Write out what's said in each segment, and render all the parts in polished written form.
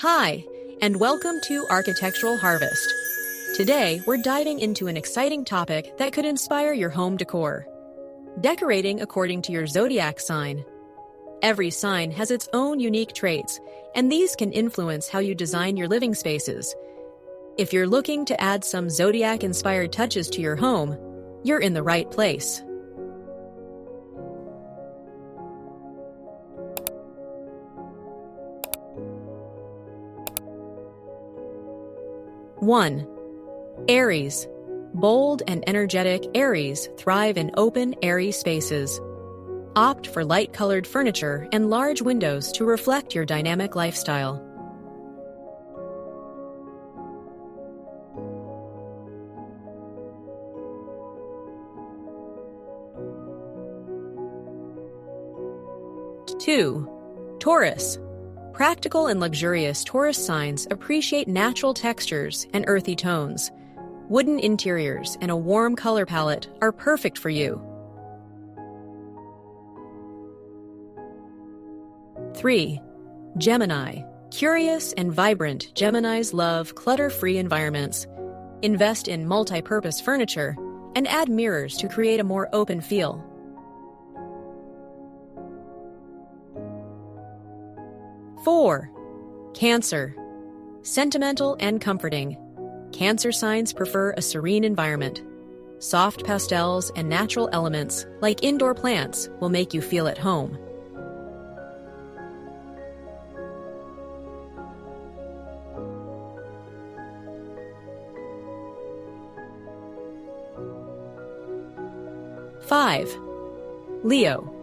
Hi, and welcome to Architectural Harvest. Today, we're diving into an exciting topic that could inspire your home decor. Decorating according to your zodiac sign. Every sign has its own unique traits, and these can influence how you design your living spaces. If you're looking to add some zodiac-inspired touches to your home, you're in the right place. One, Aries. Bold and energetic Aries thrive in open, airy spaces. Opt for light-colored furniture and large windows to reflect your dynamic lifestyle. Two, Taurus. Practical and luxurious Taurus signs appreciate natural textures and earthy tones. Wooden interiors and a warm color palette are perfect for you. 3. Gemini. Curious and vibrant Geminis love clutter-free environments. Invest in multi-purpose furniture and add mirrors to create a more open feel. 4. Cancer. Sentimental and comforting. Cancer signs prefer a serene environment. Soft pastels and natural elements, like indoor plants, will make you feel at home. Five, Leo.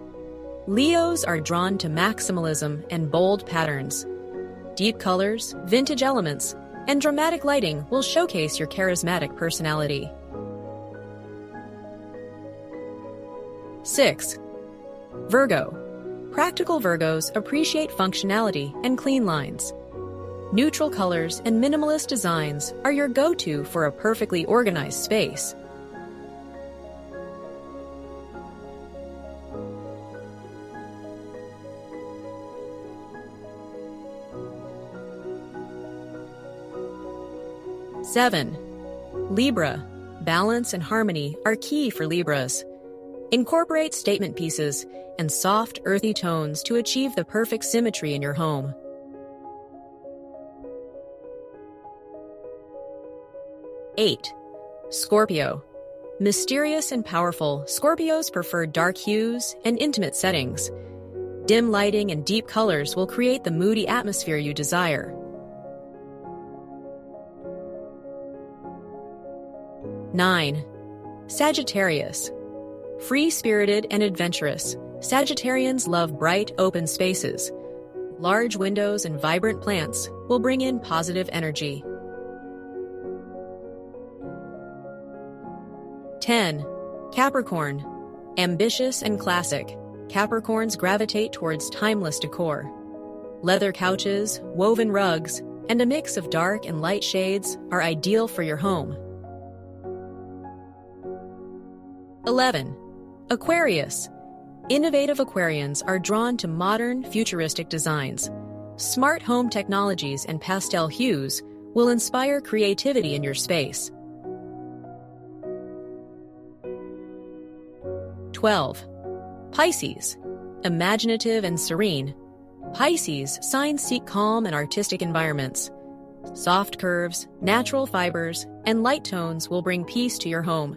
Leos are drawn to maximalism and bold patterns. Deep colors, vintage elements, and dramatic lighting will showcase your charismatic personality. 6. Virgo. Practical Virgos appreciate functionality and clean lines. Neutral colors and minimalist designs are your go-to for a perfectly organized space. Seven, Libra. Balance and harmony are key for Libras. Incorporate statement pieces and soft, earthy tones to achieve the perfect symmetry in your home. 8. Scorpio. Mysterious and powerful, Scorpios prefer dark hues and intimate settings. Dim lighting and deep colors will create the moody atmosphere you desire. 9. Sagittarius. Free-spirited and adventurous, Sagittarians love bright, open spaces. Large windows and vibrant plants will bring in positive energy. 10. Capricorn. Ambitious and classic, Capricorns gravitate towards timeless decor. Leather couches, woven rugs, and a mix of dark and light shades are ideal for your home. 11. Aquarius. Innovative Aquarians are drawn to modern, futuristic designs. Smart home technologies and pastel hues will inspire creativity in your space. 12. Pisces. Imaginative and serene, Pisces signs seek calm and artistic environments. Soft curves, natural fibers, and light tones will bring peace to your home.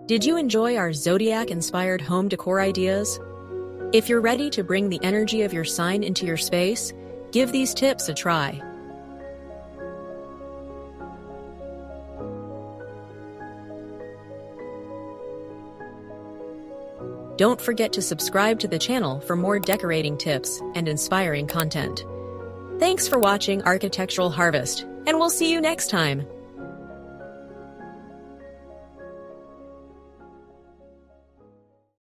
Did you enjoy our Zodiac-inspired home decor ideas? If you're ready to bring the energy of your sign into your space, give these tips a try. Don't forget to subscribe to the channel for more decorating tips and inspiring content. Thanks for watching Architectural Harvest, and we'll see you next time.